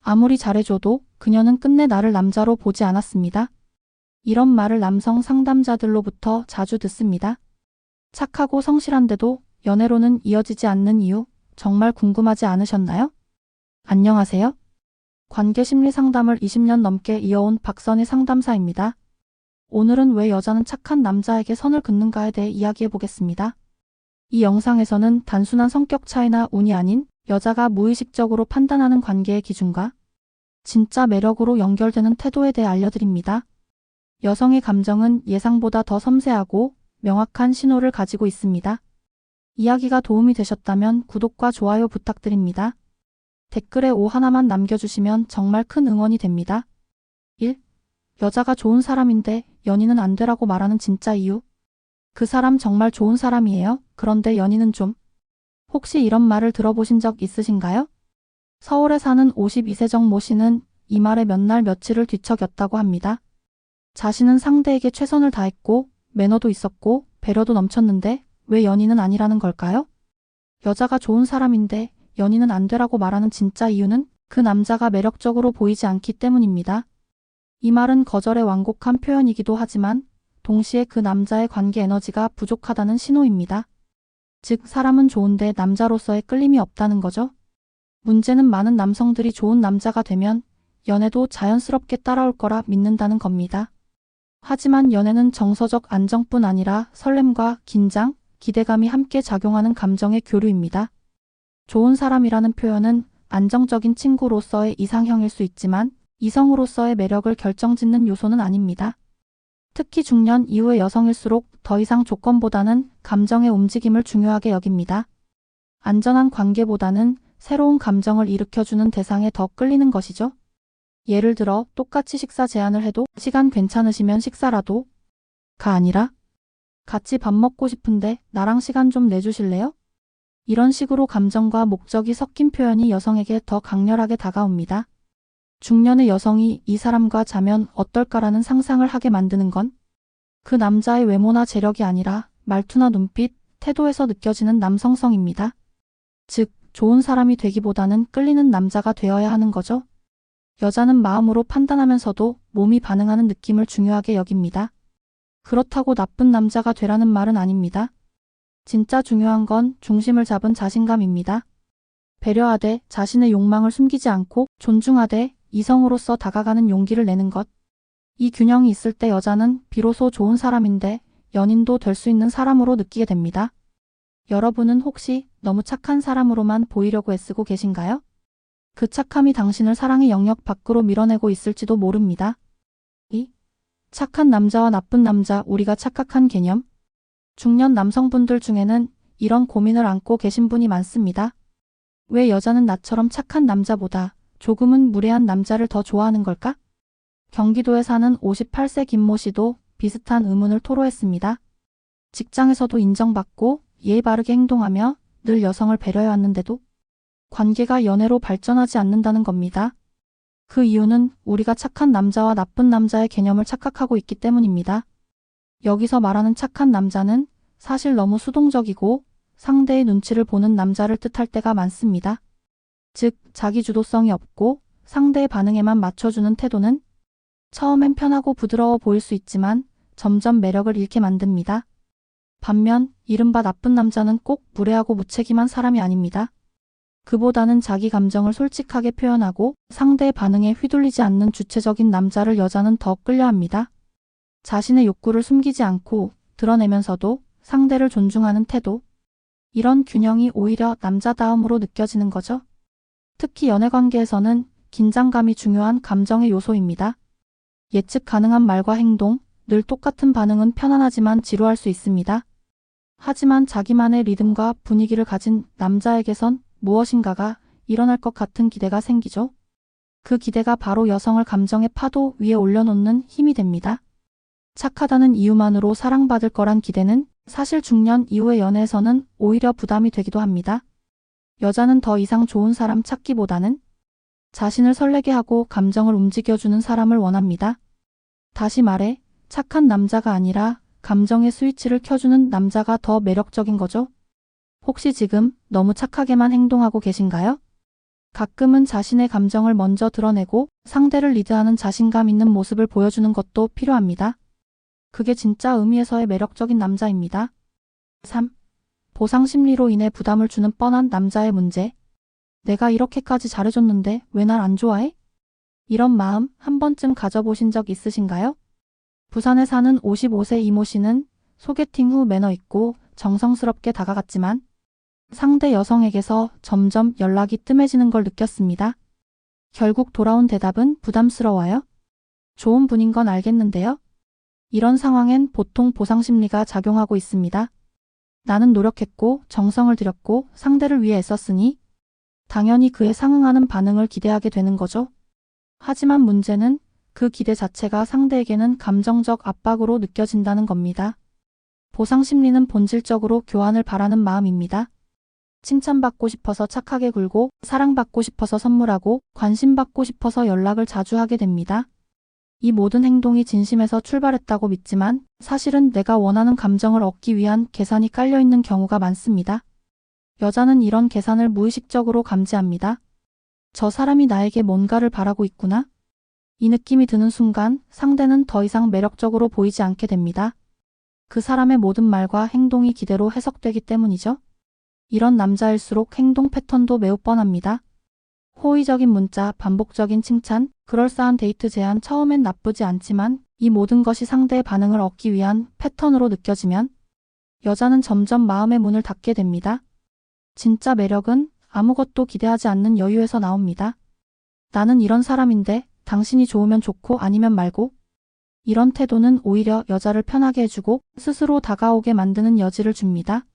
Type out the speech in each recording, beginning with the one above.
아무리 잘해줘도 그녀는 끝내 나를 남자로 보지 않았습니다. 이런 말을 남성 상담자들로부터 자주 듣습니다. 착하고 성실한데도 연애로는 이어지지 않는 이유, 정말 궁금하지 않으셨나요? 안녕하세요. 관계심리 상담을 20년 넘게 이어온 박선희 상담사입니다. 오늘은 왜 여자는 착한 남자에게 선을 긋는가에 대해 이야기해 보겠습니다. 이 영상에서는 단순한 성격 차이나 운이 아닌 여자가 무의식적으로 판단하는 관계의 기준과 진짜 매력으로 연결되는 태도에 대해 알려드립니다. 여성의 감정은 예상보다 더 섬세하고 명확한 신호를 가지고 있습니다. 이야기가 도움이 되셨다면 구독과 좋아요 부탁드립니다. 댓글에 O 하나만 남겨주시면 정말 큰 응원이 됩니다. 1. 여자가 좋은 사람인데 연인은 안 되라고 말하는 진짜 이유. 그 사람 정말 좋은 사람이에요. 그런데 연인은 좀. 혹시 이런 말을 들어보신 적 있으신가요? 서울에 사는 52세 정모 씨는 이 말에 몇 날 며칠을 뒤척였다고 합니다. 자신은 상대에게 최선을 다했고 매너도 있었고 배려도 넘쳤는데 왜 연인은 아니라는 걸까요? 여자가 좋은 사람인데 연인은 안 되라고 말하는 진짜 이유는 그 남자가 매력적으로 보이지 않기 때문입니다. 이 말은 거절의 완곡한 표현이기도 하지만 동시에 그 남자의 관계 에너지가 부족하다는 신호입니다. 즉 사람은 좋은데 남자로서의 끌림이 없다는 거죠. 문제는 많은 남성들이 좋은 남자가 되면 연애도 자연스럽게 따라올 거라 믿는다는 겁니다. 하지만 연애는 정서적 안정뿐 아니라 설렘과 긴장, 기대감이 함께 작용하는 감정의 교류입니다. 좋은 사람이라는 표현은 안정적인 친구로서의 이상형일 수 있지만 이성으로서의 매력을 결정짓는 요소는 아닙니다. 특히 중년 이후의 여성일수록 더 이상 조건보다는 감정의 움직임을 중요하게 여깁니다. 안전한 관계보다는 새로운 감정을 일으켜주는 대상에 더 끌리는 것이죠. 예를 들어 똑같이 식사 제안을 해도 시간 괜찮으시면 식사라도 가 아니라 같이 밥 먹고 싶은데 나랑 시간 좀 내주실래요? 이런 식으로 감정과 목적이 섞인 표현이 여성에게 더 강렬하게 다가옵니다. 중년의 여성이 이 사람과 자면 어떨까라는 상상을 하게 만드는 건 그 남자의 외모나 재력이 아니라 말투나 눈빛, 태도에서 느껴지는 남성성입니다. 즉, 좋은 사람이 되기보다는 끌리는 남자가 되어야 하는 거죠. 여자는 마음으로 판단하면서도 몸이 반응하는 느낌을 중요하게 여깁니다. 그렇다고 나쁜 남자가 되라는 말은 아닙니다. 진짜 중요한 건 중심을 잡은 자신감입니다. 배려하되 자신의 욕망을 숨기지 않고 존중하되 이성으로서 다가가는 용기를 내는 것. 이 균형이 있을 때 여자는 비로소 좋은 사람인데 연인도 될 수 있는 사람으로 느끼게 됩니다. 여러분은 혹시 너무 착한 사람으로만 보이려고 애쓰고 계신가요? 그 착함이 당신을 사랑의 영역 밖으로 밀어내고 있을지도 모릅니다. 2. 착한 남자와 나쁜 남자, 우리가 착각한 개념. 중년 남성분들 중에는 이런 고민을 안고 계신 분이 많습니다. 왜 여자는 나처럼 착한 남자보다 조금은 무례한 남자를 더 좋아하는 걸까? 경기도에 사는 58세 김모 씨도 비슷한 의문을 토로했습니다. 직장에서도 인정받고 예의 바르게 행동하며 늘 여성을 배려해왔는데도 관계가 연애로 발전하지 않는다는 겁니다. 그 이유는 우리가 착한 남자와 나쁜 남자의 개념을 착각하고 있기 때문입니다. 여기서 말하는 착한 남자는 사실 너무 수동적이고 상대의 눈치를 보는 남자를 뜻할 때가 많습니다. 즉, 자기 주도성이 없고 상대의 반응에만 맞춰주는 태도는 처음엔 편하고 부드러워 보일 수 있지만 점점 매력을 잃게 만듭니다. 반면 이른바 나쁜 남자는 꼭 무례하고 무책임한 사람이 아닙니다. 그보다는 자기 감정을 솔직하게 표현하고 상대의 반응에 휘둘리지 않는 주체적인 남자를 여자는 더 끌려합니다. 자신의 욕구를 숨기지 않고 드러내면서도 상대를 존중하는 태도. 이런 균형이 오히려 남자다움으로 느껴지는 거죠. 특히 연애관계에서는 긴장감이 중요한 감정의 요소입니다. 예측 가능한 말과 행동, 늘 똑같은 반응은 편안하지만 지루할 수 있습니다. 하지만 자기만의 리듬과 분위기를 가진 남자에게선 무엇인가가 일어날 것 같은 기대가 생기죠. 그 기대가 바로 여성을 감정의 파도 위에 올려놓는 힘이 됩니다. 착하다는 이유만으로 사랑받을 거란 기대는 사실 중년 이후의 연애에서는 오히려 부담이 되기도 합니다. 여자는 더 이상 좋은 사람 찾기보다는 자신을 설레게 하고 감정을 움직여주는 사람을 원합니다. 다시 말해 착한 남자가 아니라 감정의 스위치를 켜주는 남자가 더 매력적인 거죠. 혹시 지금 너무 착하게만 행동하고 계신가요? 가끔은 자신의 감정을 먼저 드러내고 상대를 리드하는 자신감 있는 모습을 보여주는 것도 필요합니다. 그게 진짜 의미에서의 매력적인 남자입니다. 3. 보상 심리로 인해 부담을 주는 뻔한 남자의 문제. 내가 이렇게까지 잘해줬는데 왜 날 안 좋아해? 이런 마음 한 번쯤 가져보신 적 있으신가요? 부산에 사는 55세 이모 씨는 소개팅 후 매너 있고 정성스럽게 다가갔지만 상대 여성에게서 점점 연락이 뜸해지는 걸 느꼈습니다. 결국 돌아온 대답은 부담스러워요. 좋은 분인 건 알겠는데요. 이런 상황엔 보통 보상 심리가 작용하고 있습니다. 나는 노력했고 정성을 들였고 상대를 위해 애썼으니 당연히 그에 상응하는 반응을 기대하게 되는 거죠. 하지만 문제는 그 기대 자체가 상대에게는 감정적 압박으로 느껴진다는 겁니다. 보상 심리는 본질적으로 교환을 바라는 마음입니다. 칭찬받고 싶어서 착하게 굴고 사랑받고 싶어서 선물하고 관심받고 싶어서 연락을 자주 하게 됩니다. 이 모든 행동이 진심에서 출발했다고 믿지만 사실은 내가 원하는 감정을 얻기 위한 계산이 깔려있는 경우가 많습니다. 여자는 이런 계산을 무의식적으로 감지합니다. 저 사람이 나에게 뭔가를 바라고 있구나. 이 느낌이 드는 순간 상대는 더 이상 매력적으로 보이지 않게 됩니다. 그 사람의 모든 말과 행동이 기대로 해석되기 때문이죠. 이런 남자일수록 행동 패턴도 매우 뻔합니다. 호의적인 문자, 반복적인 칭찬, 그럴싸한 데이트 제안 처음엔 나쁘지 않지만 이 모든 것이 상대의 반응을 얻기 위한 패턴으로 느껴지면 여자는 점점 마음의 문을 닫게 됩니다. 진짜 매력은 아무것도 기대하지 않는 여유에서 나옵니다. 나는 이런 사람인데 당신이 좋으면 좋고 아니면 말고. 이런 태도는 오히려 여자를 편하게 해주고 스스로 다가오게 만드는 여지를 줍니다.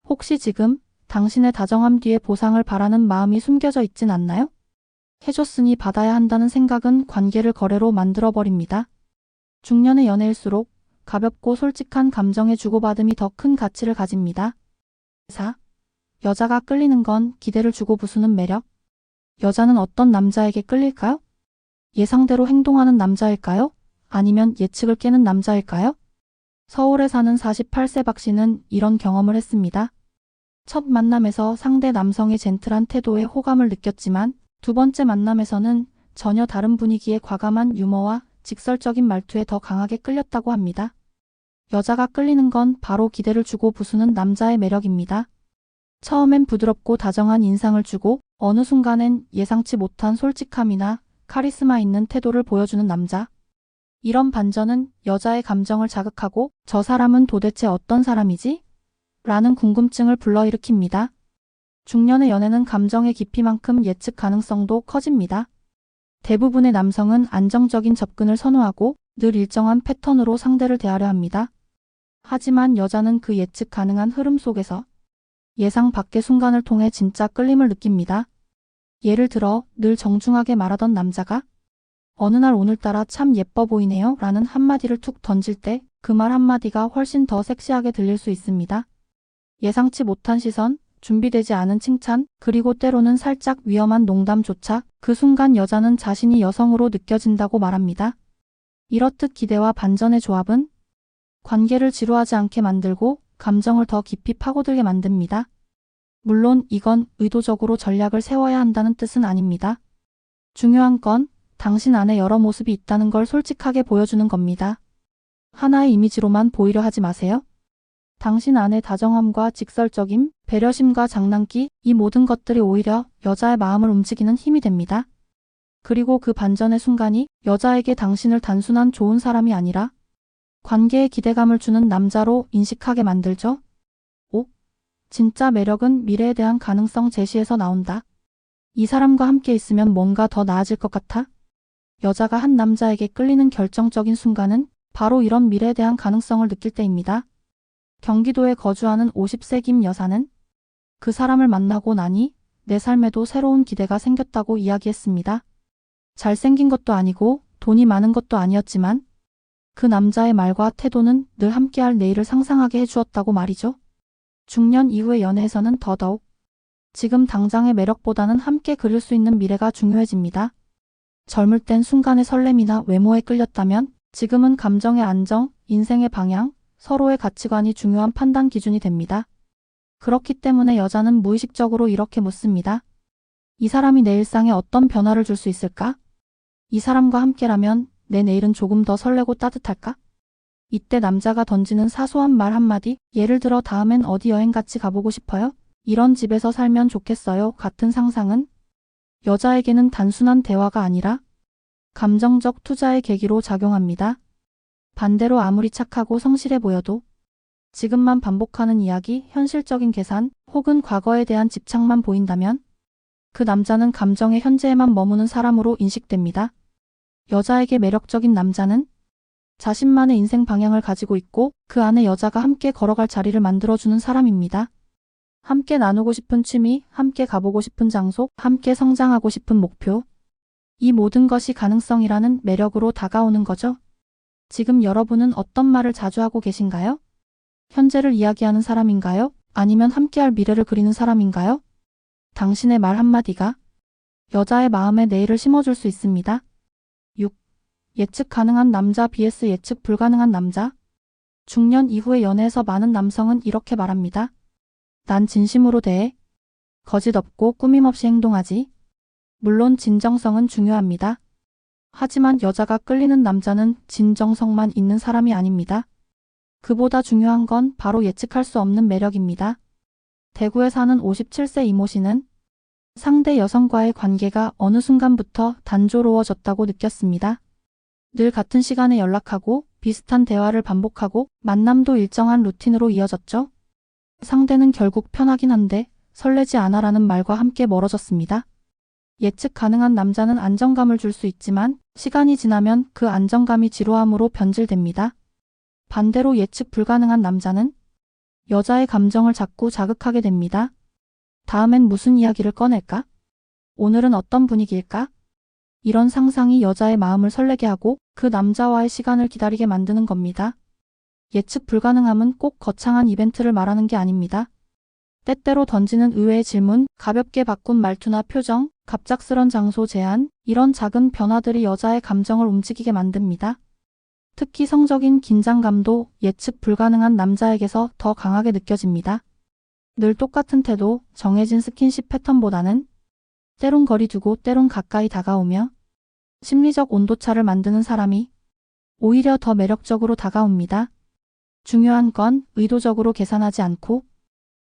혹시 지금 당신의 다정함 뒤에 보상을 바라는 마음이 숨겨져 있진 않나요? 해줬으니 받아야 한다는 생각은 관계를 거래로 만들어버립니다. 중년의 연애일수록 가볍고 솔직한 감정의 주고받음이 더 큰 가치를 가집니다. 4. 여자가 끌리는 건 기대를 주고 부수는 매력. 여자는 어떤 남자에게 끌릴까요? 예상대로 행동하는 남자일까요? 아니면 예측을 깨는 남자일까요? 서울에 사는 48세 박 씨는 이런 경험을 했습니다. 첫 만남에서 상대 남성의 젠틀한 태도에 호감을 느꼈지만 두 번째 만남에서는 전혀 다른 분위기의 과감한 유머와 직설적인 말투에 더 강하게 끌렸다고 합니다. 여자가 끌리는 건 바로 기대를 주고 부수는 남자의 매력입니다. 처음엔 부드럽고 다정한 인상을 주고 어느 순간엔 예상치 못한 솔직함이나 카리스마 있는 태도를 보여주는 남자. 이런 반전은 여자의 감정을 자극하고 저 사람은 도대체 어떤 사람이지? 라는 궁금증을 불러일으킵니다. 중년의 연애는 감정의 깊이만큼 예측 가능성도 커집니다. 대부분의 남성은 안정적인 접근을 선호하고 늘 일정한 패턴으로 상대를 대하려 합니다. 하지만 여자는 그 예측 가능한 흐름 속에서 예상 밖의 순간을 통해 진짜 끌림을 느낍니다. 예를 들어 늘 정중하게 말하던 남자가 어느 날 오늘따라 참 예뻐 보이네요 라는 한마디를 툭 던질 때 그 말 한마디가 훨씬 더 섹시하게 들릴 수 있습니다. 예상치 못한 시선, 준비되지 않은 칭찬, 그리고 때로는 살짝 위험한 농담조차 그 순간 여자는 자신이 여성으로 느껴진다고 말합니다. 이렇듯 기대와 반전의 조합은 관계를 지루하지 않게 만들고 감정을 더 깊이 파고들게 만듭니다. 물론 이건 의도적으로 전략을 세워야 한다는 뜻은 아닙니다. 중요한 건 당신 안에 여러 모습이 있다는 걸 솔직하게 보여주는 겁니다. 하나의 이미지로만 보이려 하지 마세요. 당신 안의 다정함과 직설적임, 배려심과 장난기, 이 모든 것들이 오히려 여자의 마음을 움직이는 힘이 됩니다. 그리고 그 반전의 순간이 여자에게 당신을 단순한 좋은 사람이 아니라 관계에 기대감을 주는 남자로 인식하게 만들죠. 5. 진짜 매력은 미래에 대한 가능성 제시에서 나온다. 이 사람과 함께 있으면 뭔가 더 나아질 것 같아? 여자가 한 남자에게 끌리는 결정적인 순간은 바로 이런 미래에 대한 가능성을 느낄 때입니다. 경기도에 거주하는 50세 김 여사는 그 사람을 만나고 나니 내 삶에도 새로운 기대가 생겼다고 이야기했습니다. 잘생긴 것도 아니고 돈이 많은 것도 아니었지만 그 남자의 말과 태도는 늘 함께할 내일을 상상하게 해주었다고 말이죠. 중년 이후의 연애에서는 더더욱 지금 당장의 매력보다는 함께 그릴 수 있는 미래가 중요해집니다. 젊을 땐 순간의 설렘이나 외모에 끌렸다면 지금은 감정의 안정, 인생의 방향, 서로의 가치관이 중요한 판단 기준이 됩니다. 그렇기 때문에 여자는 무의식적으로 이렇게 묻습니다. 이 사람이 내 일상에 어떤 변화를 줄 수 있을까? 이 사람과 함께라면 내 내일은 조금 더 설레고 따뜻할까? 이때 남자가 던지는 사소한 말 한마디, 예를 들어 다음엔 어디 여행 같이 가보고 싶어요? 이런 집에서 살면 좋겠어요. 같은 상상은 여자에게는 단순한 대화가 아니라 감정적 투자의 계기로 작용합니다. 반대로 아무리 착하고 성실해 보여도 지금만 반복하는 이야기, 현실적인 계산 혹은 과거에 대한 집착만 보인다면 그 남자는 감정의 현재에만 머무는 사람으로 인식됩니다. 여자에게 매력적인 남자는 자신만의 인생 방향을 가지고 있고 그 안에 여자가 함께 걸어갈 자리를 만들어주는 사람입니다. 함께 나누고 싶은 취미, 함께 가보고 싶은 장소, 함께 성장하고 싶은 목표. 이 모든 것이 가능성이라는 매력으로 다가오는 거죠. 지금 여러분은 어떤 말을 자주 하고 계신가요? 현재를 이야기하는 사람인가요? 아니면 함께할 미래를 그리는 사람인가요? 당신의 말 한마디가 여자의 마음에 내일을 심어줄 수 있습니다. 6. 예측 가능한 남자 vs 예측 불가능한 남자. 중년 이후의 연애에서 많은 남성은 이렇게 말합니다. 난 진심으로 대해. 거짓 없고 꾸밈 없이 행동하지. 물론 진정성은 중요합니다. 하지만 여자가 끌리는 남자는 진정성만 있는 사람이 아닙니다. 그보다 중요한 건 바로 예측할 수 없는 매력입니다. 대구에 사는 57세 이모 씨는 상대 여성과의 관계가 어느 순간부터 단조로워졌다고 느꼈습니다. 늘 같은 시간에 연락하고 비슷한 대화를 반복하고 만남도 일정한 루틴으로 이어졌죠. 상대는 결국 편하긴 한데 설레지 않아라는 말과 함께 멀어졌습니다. 예측 가능한 남자는 안정감을 줄 수 있지만 시간이 지나면 그 안정감이 지루함으로 변질됩니다. 반대로 예측 불가능한 남자는 여자의 감정을 자꾸 자극하게 됩니다. 다음엔 무슨 이야기를 꺼낼까? 오늘은 어떤 분위기일까? 이런 상상이 여자의 마음을 설레게 하고 그 남자와의 시간을 기다리게 만드는 겁니다. 예측 불가능함은 꼭 거창한 이벤트를 말하는 게 아닙니다. 때때로 던지는 의외의 질문, 가볍게 바꾼 말투나 표정, 갑작스런 장소 제한, 이런 작은 변화들이 여자의 감정을 움직이게 만듭니다. 특히 성적인 긴장감도 예측 불가능한 남자에게서 더 강하게 느껴집니다. 늘 똑같은 태도, 정해진 스킨십 패턴보다는 때론 거리 두고 때론 가까이 다가오며 심리적 온도차를 만드는 사람이 오히려 더 매력적으로 다가옵니다. 중요한 건 의도적으로 계산하지 않고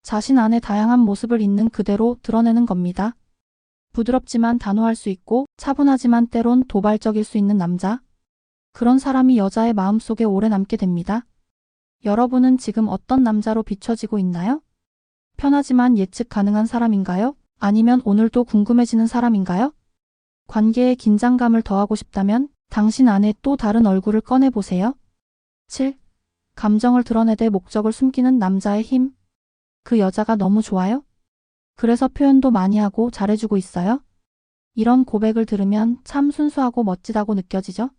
자신 안에 다양한 모습을 있는 그대로 드러내는 겁니다. 부드럽지만 단호할 수 있고 차분하지만 때론 도발적일 수 있는 남자. 그런 사람이 여자의 마음속에 오래 남게 됩니다. 여러분은 지금 어떤 남자로 비춰지고 있나요? 편하지만 예측 가능한 사람인가요? 아니면 오늘도 궁금해지는 사람인가요? 관계에 긴장감을 더하고 싶다면 당신 안에 또 다른 얼굴을 꺼내보세요. 7. 감정을 드러내되 목적을 숨기는 남자의 힘. 그 여자가 너무 좋아요? 그래서 표현도 많이 하고 잘해주고 있어요? 이런 고백을 들으면 참 순수하고 멋지다고 느껴지죠?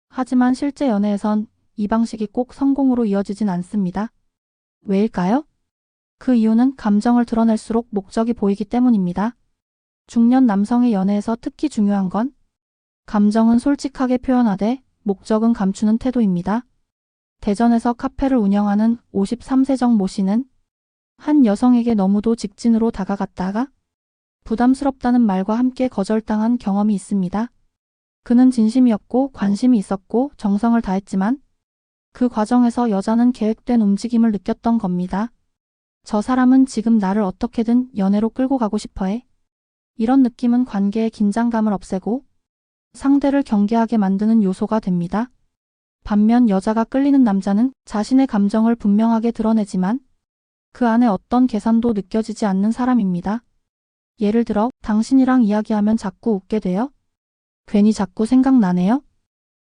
하지만 실제 연애에선 이 방식이 꼭 성공으로 이어지진 않습니다. 왜일까요? 그 이유는 감정을 드러낼수록 목적이 보이기 때문입니다. 중년 남성의 연애에서 특히 중요한 건 감정은 솔직하게 표현하되 목적은 감추는 태도입니다. 대전에서 카페를 운영하는 53세 정 모 씨는 한 여성에게 너무도 직진으로 다가갔다가 부담스럽다는 말과 함께 거절당한 경험이 있습니다. 그는 진심이었고 관심이 있었고 정성을 다했지만 그 과정에서 여자는 계획된 움직임을 느꼈던 겁니다. 저 사람은 지금 나를 어떻게든 연애로 끌고 가고 싶어해. 이런 느낌은 관계의 긴장감을 없애고 상대를 경계하게 만드는 요소가 됩니다. 반면 여자가 끌리는 남자는 자신의 감정을 분명하게 드러내지만 그 안에 어떤 계산도 느껴지지 않는 사람입니다. 예를 들어 당신이랑 이야기하면 자꾸 웃게 돼요? 괜히 자꾸 생각나네요?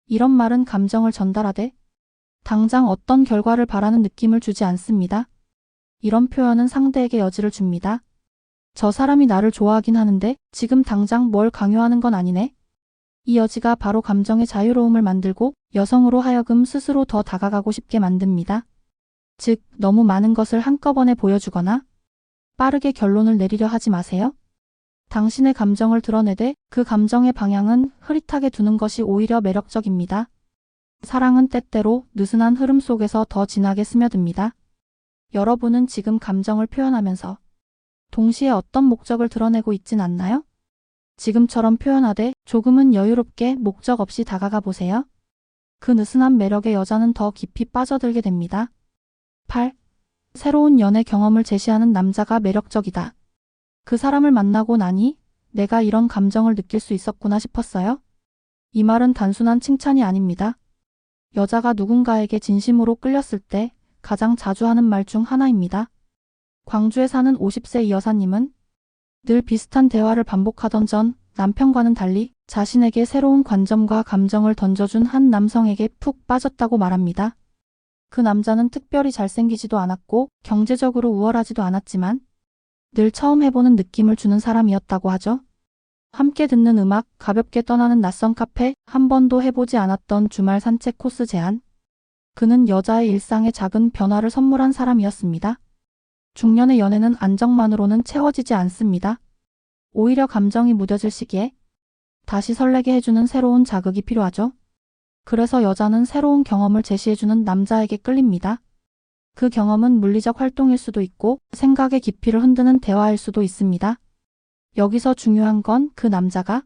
이런 말은 감정을 전달하되 당장 어떤 결과를 바라는 느낌을 주지 않습니다. 이런 표현은 상대에게 여지를 줍니다. 저 사람이 나를 좋아하긴 하는데 지금 당장 뭘 강요하는 건 아니네. 이 여지가 바로 감정의 자유로움을 만들고 여성으로 하여금 스스로 더 다가가고 싶게 만듭니다. 즉, 너무 많은 것을 한꺼번에 보여주거나 빠르게 결론을 내리려 하지 마세요. 당신의 감정을 드러내되 그 감정의 방향은 흐릿하게 두는 것이 오히려 매력적입니다. 사랑은 때때로 느슨한 흐름 속에서 더 진하게 스며듭니다. 여러분은 지금 감정을 표현하면서 동시에 어떤 목적을 드러내고 있진 않나요? 지금처럼 표현하되 조금은 여유롭게 목적 없이 다가가 보세요. 그 느슨한 매력에 여자는 더 깊이 빠져들게 됩니다. 8. 새로운 연애 경험을 제시하는 남자가 매력적이다. 그 사람을 만나고 나니 내가 이런 감정을 느낄 수 있었구나 싶었어요. 이 말은 단순한 칭찬이 아닙니다. 여자가 누군가에게 진심으로 끌렸을 때 가장 자주 하는 말 중 하나입니다. 광주에 사는 50세 이 여사님은 늘 비슷한 대화를 반복하던 전 남편과는 달리 자신에게 새로운 관점과 감정을 던져준 한 남성에게 푹 빠졌다고 말합니다. 그 남자는 특별히 잘생기지도 않았고 경제적으로 우월하지도 않았지만 늘 처음 해보는 느낌을 주는 사람이었다고 하죠. 함께 듣는 음악, 가볍게 떠나는 낯선 카페, 한 번도 해보지 않았던 주말 산책 코스 제안. 그는 여자의 일상에 작은 변화를 선물한 사람이었습니다. 중년의 연애는 안정만으로는 채워지지 않습니다. 오히려 감정이 무뎌질 시기에 다시 설레게 해주는 새로운 자극이 필요하죠. 그래서 여자는 새로운 경험을 제시해주는 남자에게 끌립니다. 그 경험은 물리적 활동일 수도 있고 생각의 깊이를 흔드는 대화일 수도 있습니다. 여기서 중요한 건 그 남자가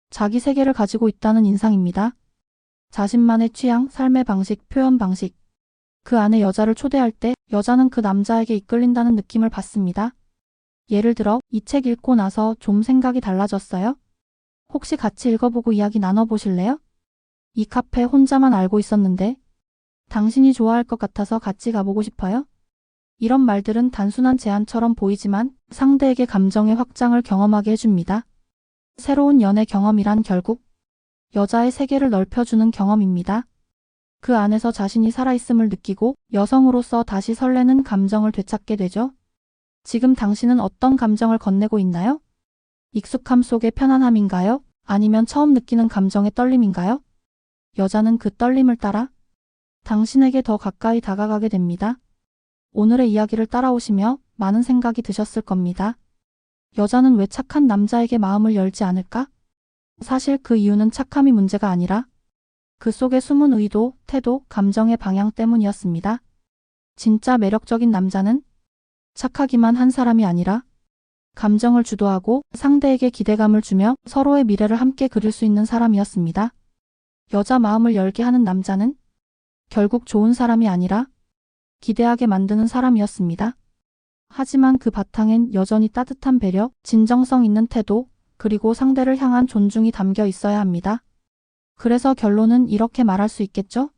자기 세계를 가지고 있다는 인상입니다. 자신만의 취향, 삶의 방식, 표현 방식. 그 안에 여자를 초대할 때 여자는 그 남자에게 이끌린다는 느낌을 받습니다. 예를 들어 이 책 읽고 나서 좀 생각이 달라졌어요. 혹시 같이 읽어보고 이야기 나눠보실래요? 이 카페 혼자만 알고 있었는데 당신이 좋아할 것 같아서 같이 가보고 싶어요? 이런 말들은 단순한 제안처럼 보이지만 상대에게 감정의 확장을 경험하게 해줍니다. 새로운 연애 경험이란 결국 여자의 세계를 넓혀주는 경험입니다. 그 안에서 자신이 살아있음을 느끼고 여성으로서 다시 설레는 감정을 되찾게 되죠. 지금 당신은 어떤 감정을 건네고 있나요? 익숙함 속의 편안함인가요? 아니면 처음 느끼는 감정의 떨림인가요? 여자는 그 떨림을 따라 당신에게 더 가까이 다가가게 됩니다. 오늘의 이야기를 따라오시며 많은 생각이 드셨을 겁니다. 여자는 왜 착한 남자에게 마음을 열지 않을까? 사실 그 이유는 착함이 문제가 아니라 그 속에 숨은 의도, 태도, 감정의 방향 때문이었습니다. 진짜 매력적인 남자는 착하기만 한 사람이 아니라 감정을 주도하고 상대에게 기대감을 주며 서로의 미래를 함께 그릴 수 있는 사람이었습니다. 여자 마음을 열게 하는 남자는 결국 좋은 사람이 아니라 기대하게 만드는 사람이었습니다. 하지만 그 바탕엔 여전히 따뜻한 배려, 진정성 있는 태도, 그리고 상대를 향한 존중이 담겨 있어야 합니다. 그래서 결론은 이렇게 말할 수 있겠죠?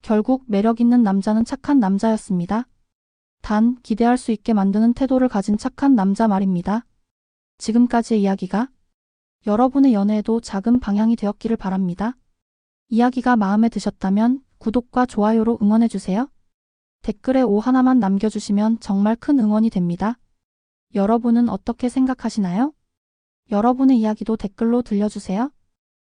결국 매력 있는 남자는 착한 남자였습니다. 단, 기대할 수 있게 만드는 태도를 가진 착한 남자 말입니다. 지금까지의 이야기가 여러분의 연애에도 작은 방향이 되었기를 바랍니다. 이야기가 마음에 드셨다면 구독과 좋아요로 응원해주세요. 댓글에 오 하나만 남겨주시면 정말 큰 응원이 됩니다. 여러분은 어떻게 생각하시나요? 여러분의 이야기도 댓글로 들려주세요.